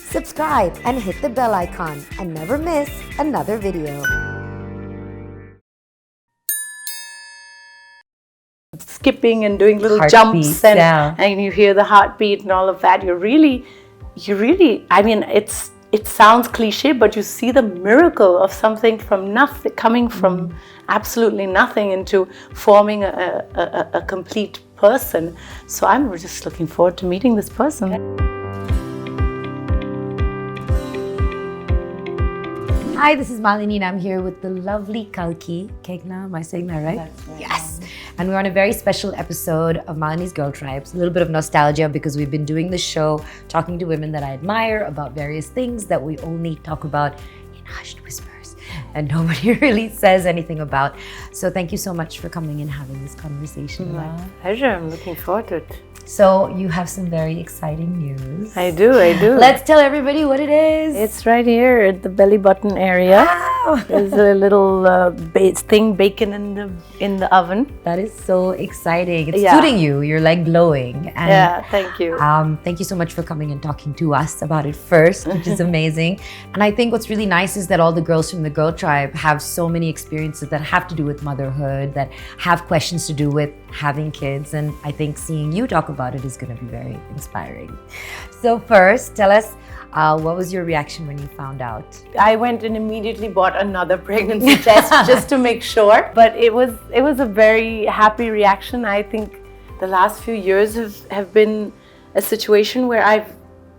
subscribe and hit the bell icon and never miss another video. Skipping and doing little jumps and you hear the heartbeat and all of that. You really, I mean, it sounds cliche, but you see the miracle of something from nothing, coming from absolutely nothing into forming a complete person. So I'm just looking forward to meeting this person. Hi, this is Malini and I'm here with the lovely Kalki Koechlin. Am I saying that right? That's right. Yes! And we're on a very special episode of Malini's Girl Tribes. A little bit of nostalgia because we've been doing this show, talking to women that I admire about various things that we only talk about in hushed whispers and nobody really says anything about. So thank you so much for coming and having this conversation. My pleasure. I'm looking forward to it. So you have some very exciting news. I do. Let's tell everybody what it is. It's right here at the belly button area. Wow. There's a little thing baking in the oven. That is so exciting. It's suiting you. You're like glowing. And, yeah, thank you. Thank you so much for coming and talking to us about it first, which is amazing. And I think what's really nice is that all the girls from the Girl Tribe have so many experiences that have to do with motherhood, that have questions to do with having kids. And I think seeing you talk about it is going to be very inspiring. So first, tell us, what was your reaction when you found out? I went and immediately bought another pregnancy test just to make sure. But it was a very happy reaction. I think the last few years have been a situation where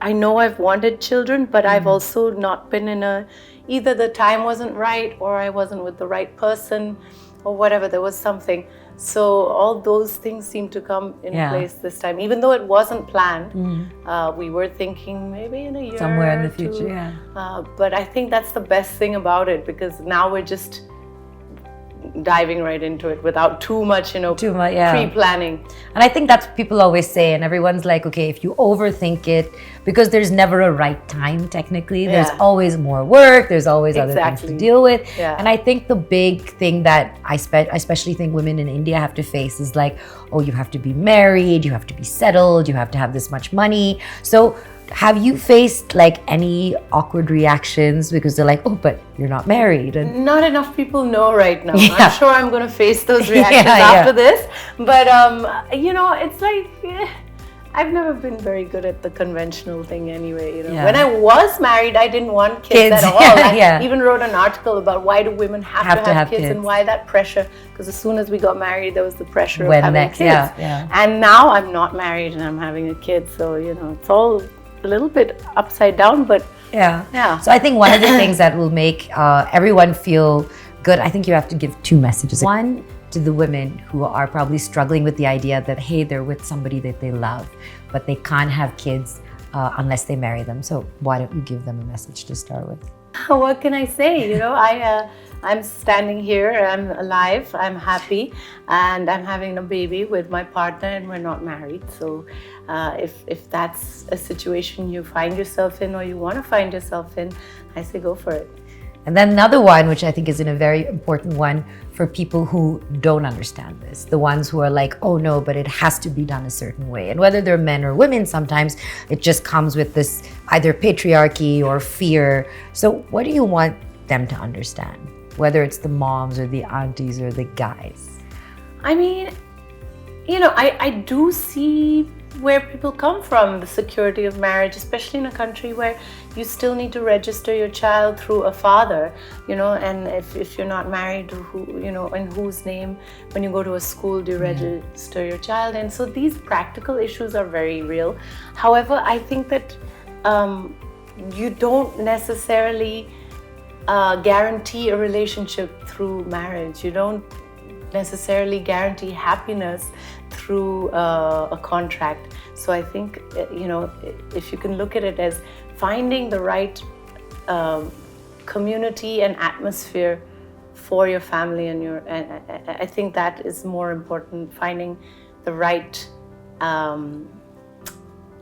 I know I've wanted children, but I've also not been in either the time wasn't right or I wasn't with the right person or whatever, there was something. So all those things seem to come in place this time, even though it wasn't planned. We were thinking maybe in a year somewhere in the future, but I think that's the best thing about it, because now we're just diving right into it without too much, pre-planning. And I think that's what people always say, and everyone's like, okay, if you overthink it, because there's never a right time technically, there's always more work, there's always other things to deal with. And I think the big thing that I especially think women in India have to face is like, oh, you have to be married, you have to be settled, you have to have this much money. So have you faced like any awkward reactions because they're like, oh, but you're not married? And not enough people know right now. I'm sure I'm going to face those reactions after this. But, it's like, I've never been very good at the conventional thing anyway. When I was married, I didn't want kids at all. I even wrote an article about why do women have to have kids and why that pressure. Because as soon as we got married, there was the pressure of having kids. And now I'm not married and I'm having a kid. So, it's all a little bit upside down, but so I think one of the things that will make everyone feel good, I think you have to give two messages. One, to the women who are probably struggling with the idea that, hey, they're with somebody that they love, but they can't have kids unless they marry them. So why don't you give them a message to start with? What can I say? I'm standing here, I'm alive, I'm happy, and I'm having a baby with my partner, and we're not married. So if that's a situation you find yourself in or you want to find yourself in, I say go for it. And then another one, which I think is a very important one for people who don't understand this, the ones who are like, oh no, but it has to be done a certain way. And whether they're men or women, sometimes it just comes with this either patriarchy or fear. So what do you want them to understand? Whether it's the moms or the aunties or the guys? I mean, I do see where people come from, the security of marriage, especially in a country where you still need to register your child through a father, and if you're not married, in whose name, when you go to a school, do you register your child? And so these practical issues are very real. However, I think that you don't necessarily guarantee a relationship through marriage. You don't necessarily guarantee happiness through a contract. So I think, if you can look at it as finding the right community and atmosphere for your family and I think that is more important, finding the right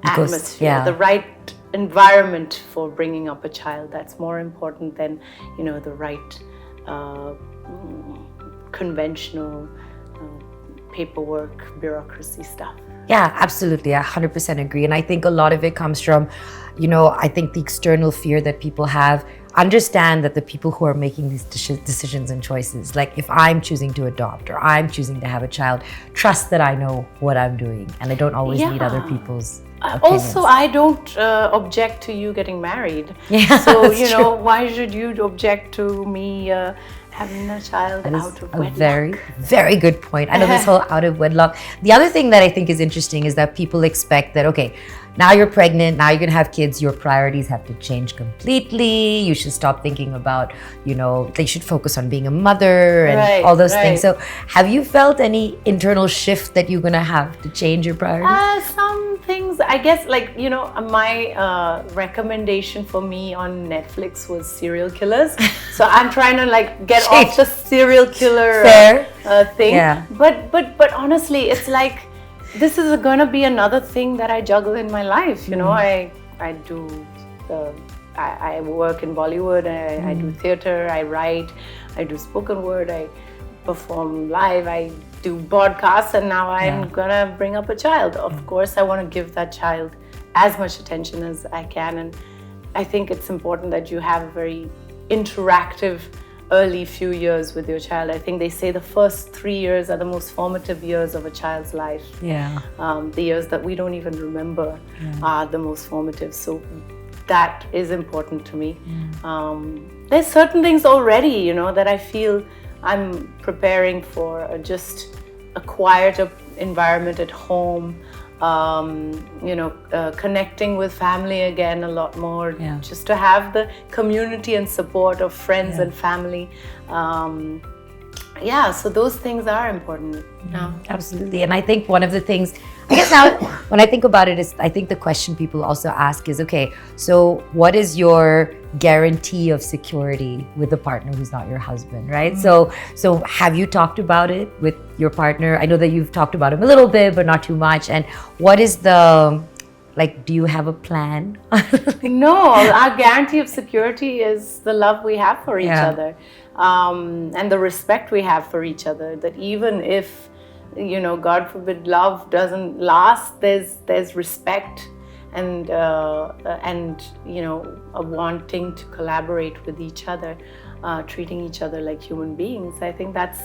atmosphere, the right environment for bringing up a child. That's more important than, the right conventional paperwork, bureaucracy stuff. Yeah, absolutely. I 100% agree. And I think a lot of it comes from, I think the external fear that people have. Understand that the people who are making these decisions and choices, like if I'm choosing to adopt or I'm choosing to have a child, trust that I know what I'm doing and I don't always need other people's opinions. Also, I don't object to you getting married. Yeah, so, why should you object to me having a child out of wedlock? Very, very good point. I know this whole out of wedlock. The other thing that I think is interesting is that people expect that, okay, now you're pregnant, now you're going to have kids, your priorities have to change completely. You should stop thinking about, they should focus on being a mother and all those things. So have you felt any internal shift that you're going to have to change your priorities? Some things, I guess, my recommendation for me on Netflix was serial killers. So I'm trying to get off the serial killer thing. Yeah. But honestly, it's like, this is going to be another thing that I juggle in my life. I work in Bollywood, I do theater, I write, I do spoken word, I perform live, I do podcasts, and now I'm going to bring up a child. Of course, I want to give that child as much attention as I can. And I think it's important that you have a very interactive early few years with your child. I think they say the first 3 years are the most formative years of a child's life. Yeah. The years that we don't even remember are the most formative. So that is important to me. There's certain things already, that I feel I'm preparing for just a quieter environment at home. Connecting with family again a lot more, just to have the community and support of friends and family. So those things are important. Absolutely. And I think one of the things, I guess now when I think about it, is I think the question people also ask is, okay, so what is your guarantee of security with a partner who's not your husband, right? So have you talked about it with your partner? I know that you've talked about him a little bit, but not too much. And what is do you have a plan? No, our guarantee of security is the love we have for each other, and the respect we have for each other, that even if, God forbid, love doesn't last, there's respect and a wanting to collaborate with each other, treating each other like human beings. I think that's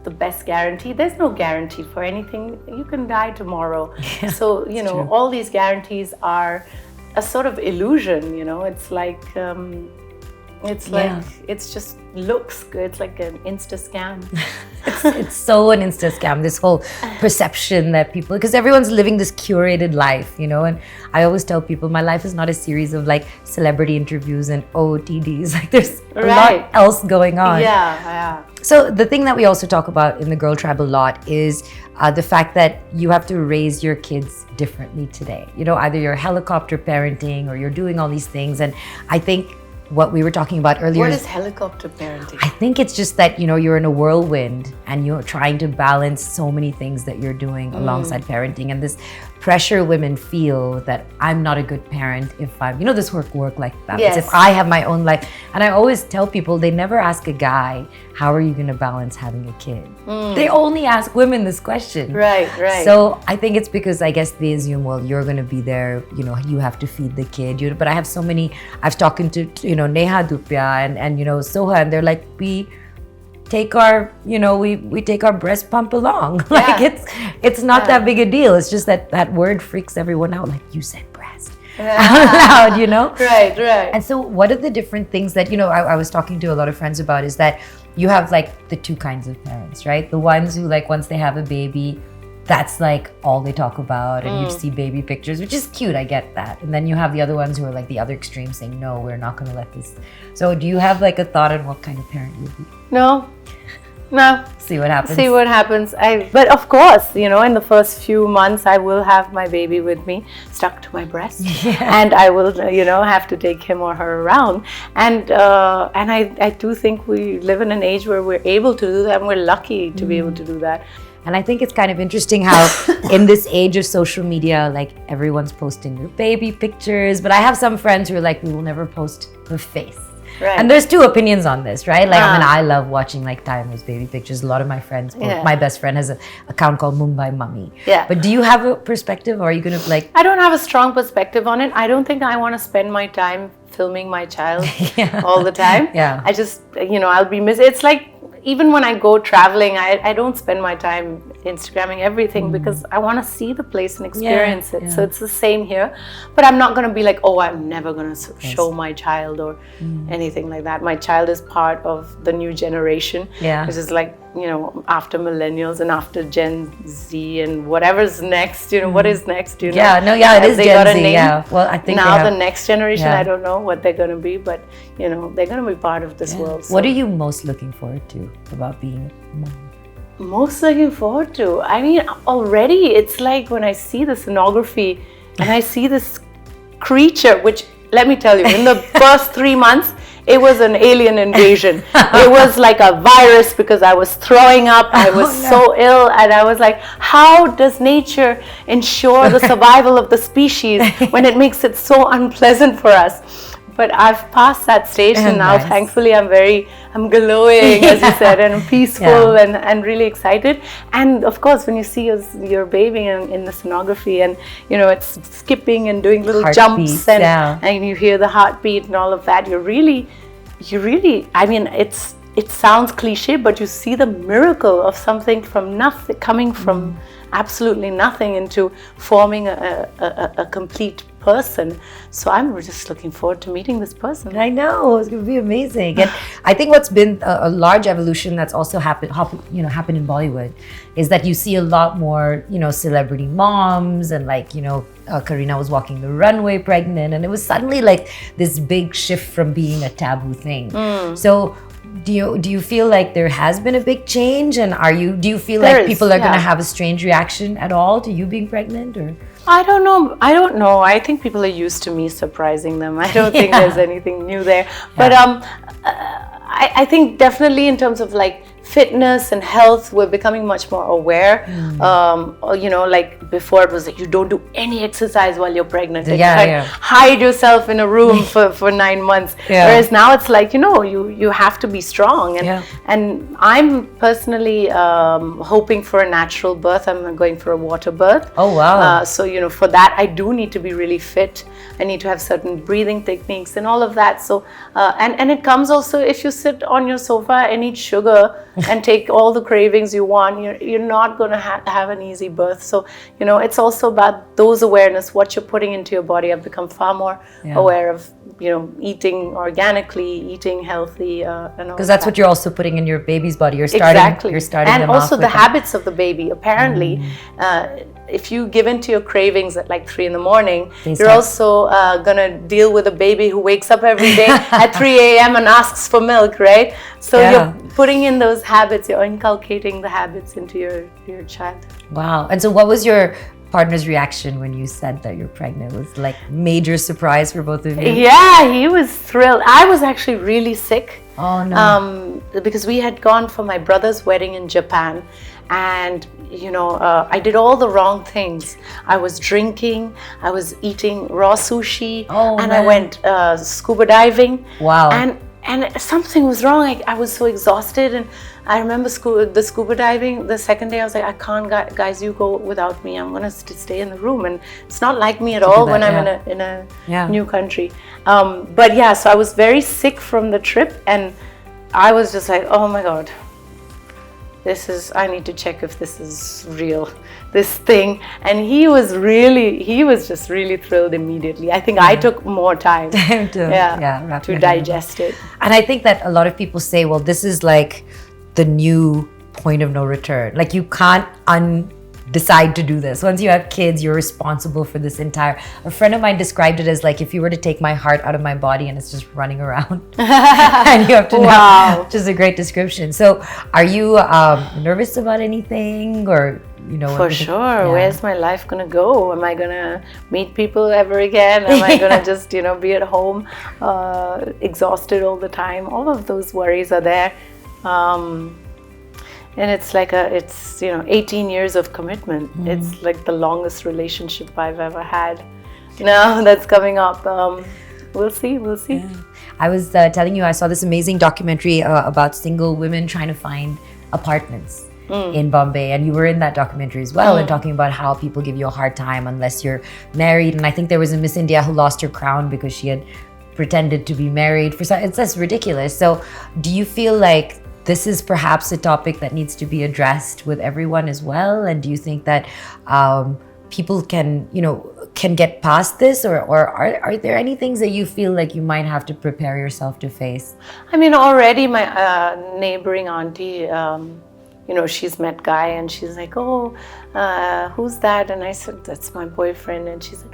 the best guarantee. There's no guarantee for anything. You can die tomorrow. Yeah, so, all these guarantees are a sort of illusion, It's like, it's just looks good. It's like an Insta scam. It's so an Insta scam, this whole perception that people, because everyone's living this curated life, and I always tell people my life is not a series of celebrity interviews and OOTDs. There's a lot else going on. Yeah. So the thing that we also talk about in the Girl Tribe a lot is the fact that you have to raise your kids differently today. Either you're helicopter parenting or you're doing all these things. And I think what we were talking about earlier. What is helicopter parenting? I think it's just that, you're in a whirlwind and you're trying to balance so many things that you're doing alongside parenting. And this pressure women feel that I'm not a good parent if I'm, this work-life balance. Yes. If I have my own life. And I always tell people, they never ask a guy, how are you going to balance having a kid? They only ask women this question. Right. So I think it's because I guess they assume, well, you're going to be there, you have to feed the kid. But I have so many, I've talked to, Neha Dupya and Soha, and they're like, we take our, we take our breast pump along. It's not that big a deal. It's just that word freaks everyone out. You said breast out loud, Right. And so what are the different things that, I was talking to a lot of friends about is that you have the two kinds of parents, right? The ones who once they have a baby, that's all they talk about, and you see baby pictures, which is cute, I get that. And then you have the other ones who are the other extreme, saying, no, we're not going to let this. So do you have a thought on what kind of parent you'd be? No. See what happens. But of course, in the first few months, I will have my baby with me, stuck to my breast, and I will, have to take him or her around. And I do think we live in an age where we're able to do that, and we're lucky to be able to do that. And I think it's kind of interesting how in this age of social media, everyone's posting their baby pictures, but I have some friends who are we will never post the face. Right. And there's two opinions on this, right? Like, I mean, I love watching like timeless baby pictures. A lot of my friends, my best friend has an account called Mumbai Mummy. Yeah. But do you have a perspective, or are you going to like... I don't have a strong perspective on it. I don't think I want to spend my time filming my child all the time. Yeah. I just, I'll be it's like, even when I go traveling, I don't spend my time Instagramming everything because I want to see the place and experience it. So it's the same here. But I'm not going to be like, oh, I'm never going to show my child or anything like that. My child is part of the new generation, which is like, after millennials and after Gen Z and whatever's next, what is next? It is Gen Z. Yeah. Well, I think now the next generation, I don't know what they're going to be, but they're going to be part of this world. So. What are you most looking forward to about being a mom? Most looking forward to? I mean, already it's like when I see the sonography and I see this creature, which, let me tell you, in the first 3 months, it was an alien invasion. It was like a virus because I was throwing up. I was so ill, and I was like, how does nature ensure the survival of the species when it makes it so unpleasant for us? But I've passed that stage, and now thankfully I'm glowing, as you said, and peaceful and really excited. And of course, when you see your baby in the sonography, and it's skipping and doing little jumps, and you hear the heartbeat and all of that, you really, I mean, it sounds cliche, but you see the miracle of something from nothing, coming from absolutely nothing into forming a complete person. So I'm just looking forward to meeting this person. I know, it's going to be amazing. And I think what's been a large evolution that's also happened in Bollywood is that you see a lot more, celebrity moms, and like, Kareena was walking the runway pregnant, and it was suddenly like this big shift from being a taboo thing. So do you feel like there has been a big change, and do you feel like people are going to have a strange reaction at all to you being pregnant, or? I don't know. I think people are used to me surprising them. I don't think there's anything new there. But I think definitely in terms of like fitness and health, we're becoming much more aware. Like before it was like, you don't do any exercise while you're pregnant. Hide yourself in a room for 9 months. Whereas now it's like, you have to be strong. And I'm personally hoping for a natural birth. I'm going for a water birth. Oh, wow. So, for that, I do need to be really fit. I need to have certain breathing techniques and all of that. So, and it comes also if you sit on your sofa and eat sugar and take all the cravings you want, you're not going to have an easy birth. So, it's also about those awareness, what you're putting into your body. I've become far more aware of, eating organically, eating healthy, and all. Because that's what you're also putting in your baby's body. You're starting. And also the habits of the baby. Apparently, if you give in to your cravings at like 3 a.m, you're also gonna deal with a baby who wakes up every day at 3 a.m. and asks for milk, right? So you're putting in those habits, you're inculcating the habits into your child. Wow. And so what was your partner's reaction when you said that you're pregnant? It was like major surprise for both of you? Yeah, he was thrilled. I was actually really sick. Oh no. Because we had gone for my brother's wedding in Japan, and I did all the wrong things. I was drinking, I was eating raw sushi, and I went scuba diving. Wow. And something was wrong. I was so exhausted, and I remember the scuba diving. The second day, I was like, I can't, guys, you go without me. I'm gonna stay in the room, and it's not like me at all when I'm in a new country. But yeah, so I was very sick from the trip, and I was just like, oh my God, I need to check if this is real, this thing. And he was just really thrilled immediately. I think I took more time to digest it. And I think that a lot of people say, well, this is like the new point of no return. Like you can't decide to do this. Once you have kids, you're responsible for this entire... A friend of mine described it as like if you were to take my heart out of my body and it's just running around. And you have to know, which is a great description. So are you nervous about anything, or For sure. Where's my life gonna go? Am I gonna meet people ever again? Am I gonna just be at home exhausted all the time? All of those worries are there. And it's like 18 years of commitment. It's like the longest relationship I've ever had. Now that's coming up. we'll see. Yeah. I was telling you, I saw this amazing documentary about single women trying to find apartments in Bombay, and you were in that documentary as well, and talking about how people give you a hard time unless you're married. And I think there was a Miss India who lost her crown because she had pretended to be married for some. It's just ridiculous. So do you feel like this is perhaps a topic that needs to be addressed with everyone as well? And do you think that people can get past this, or are there any things that you feel like you might have to prepare yourself to face? I mean, already my neighboring auntie, she's met guy, and she's like, oh, who's that? And I said, that's my boyfriend. And she said,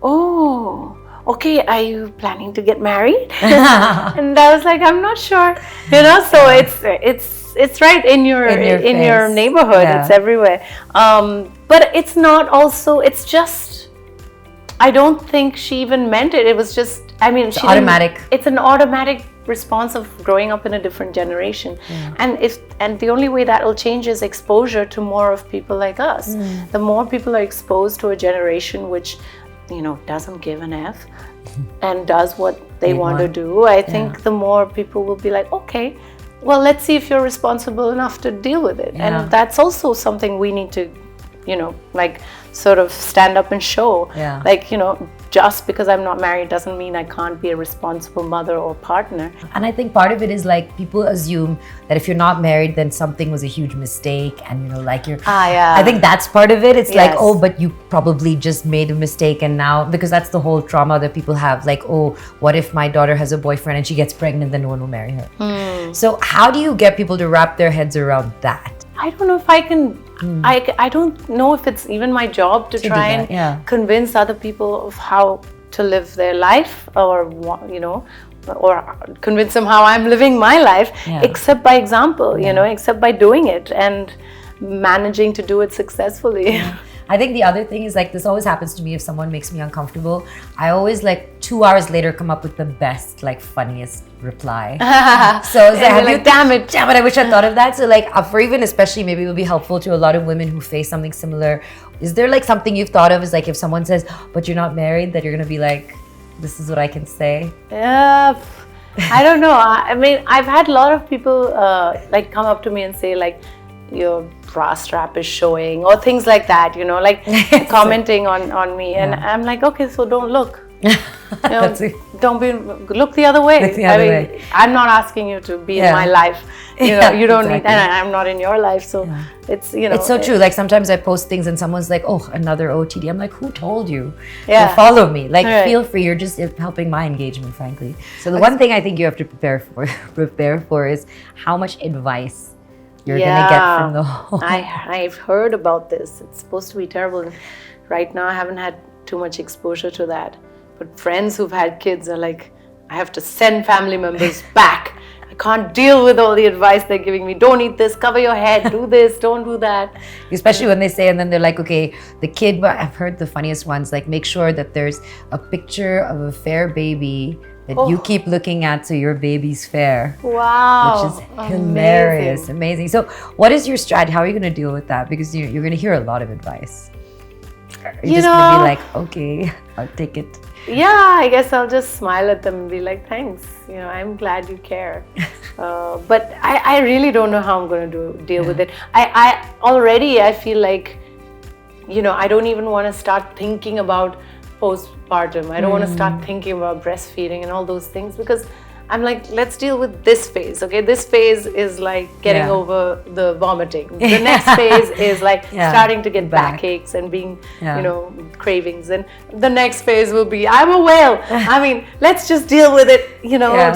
oh, okay, are you planning to get married? And I was like, I'm not sure, so it's right in your neighborhood. Yeah. It's everywhere. But it's not also, it's just, I don't think she even meant it. It was just, it's automatic. It's an automatic response of growing up in a different generation. And the only way that will change is exposure to more of people like us. The more people are exposed to a generation which doesn't give an F and does what they want to do, I think the more people will be like, okay, well, let's see if you're responsible enough to deal with it. And that's also something we need to sort of stand up and show. Just because I'm not married doesn't mean I can't be a responsible mother or partner. And I think part of it is people assume that if you're not married, then something was a huge mistake, and you're I think that's part of it. It's like, oh, but you probably just made a mistake, and now, because that's the whole trauma that people have, like, oh, what if my daughter has a boyfriend and she gets pregnant, then no one will marry her. So how do you get people to wrap their heads around that? I don't know if I can. I don't know if it's even my job to try and convince other people of how to live their life, or or convince them how I'm living my life, except by example, except by doing it and managing to do it successfully. I think the other thing is, this always happens to me. If someone makes me uncomfortable, I always 2 hours later come up with the best, funniest reply. So it's damn it, I wish I thought of that. So for even, especially, maybe it will be helpful to a lot of women who face something similar. Is there something you've thought of, is if someone says, but you're not married, that you're going to be like, this is what I can say? Yeah, I don't know. I mean, I've had a lot of people come up to me and say your bra strap is showing, or things like that, commenting on me. And I'm like, okay, so don't look. Look the other way. I'm not asking you to be in my life. You don't need, and I'm not in your life. So it's it's so true. Sometimes I post things and someone's like, oh, another OTD. I'm like, who told you? Follow me. Feel free. You're just helping my engagement, frankly. So the one thing I think you have to prepare for is how much advice you're gonna get from the whole. I've heard about this. It's supposed to be terrible. Right now, I haven't had too much exposure to that. But friends who've had kids are like, I have to send family members back. I can't deal with all the advice they're giving me. Don't eat this, cover your head, do this, don't do that. Especially when they say, and then they're like, okay, the kid, but I've heard the funniest ones, make sure that there's a picture of a fair baby that you keep looking at so your baby's fair. Wow. Which is hilarious, amazing. So what is your strategy? How are you going to deal with that? Because you're going to hear a lot of advice. You're just going to be like, okay, I'll take it. Yeah, I guess I'll just smile at them and be like, thanks. I'm glad you care. But I really don't know how I'm going to deal with it. I feel like, I don't even want to start thinking about postpartum. I don't want to start thinking about breastfeeding and all those things, because I'm like, let's deal with this phase. Okay, this phase is getting over the vomiting. The next phase is starting to get backaches and being, cravings. And the next phase will be, I'm a whale. I mean, let's just deal with it,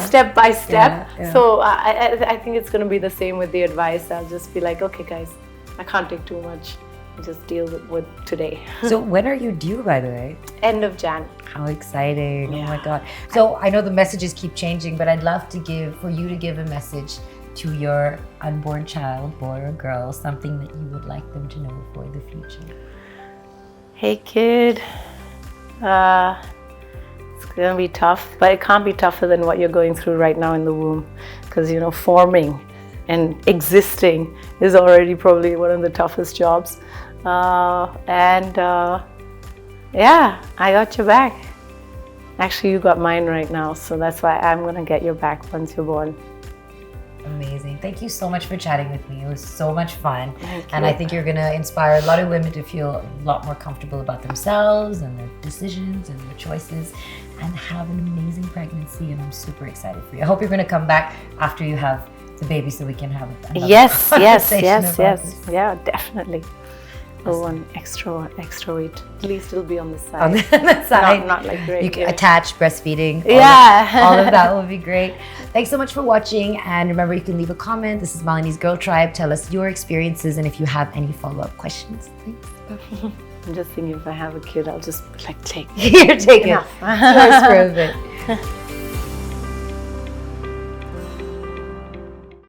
step by step. So I think it's going to be the same with the advice. I'll just be like, okay, guys, I can't take too much. Just deal with today. So when are you due, by the way? End of Jan. How exciting. Oh my God. So I know the messages keep changing, but I'd love for you to give a message to your unborn child, boy or girl, something that you would like them to know for the future. Hey kid, it's gonna be tough, but it can't be tougher than what you're going through right now in the womb, because forming and existing is already probably one of the toughest jobs. I got your back. Actually, you got mine right now, so that's why I'm going to get your back once you're born. Amazing. Thank you so much for chatting with me. It was so much fun. Thank and you. I think you're going to inspire a lot of women to feel a lot more comfortable about themselves and their decisions and their choices and have an amazing pregnancy. And I'm super excited for you. I hope you're going to come back after you have the baby so we can have another conversation about this. Yeah, definitely. Oh, one extra weight. At least it'll be on the side. On the side. Not like great. You can attach breastfeeding. Yeah. All of that will be great. Thanks so much for watching. And remember, you can leave a comment. This is Malini's Girl Tribe. Tell us your experiences and if you have any follow-up questions. Thanks. I'm just thinking if I have a kid, I'll just like take. You're taking enough. Yours for a bit.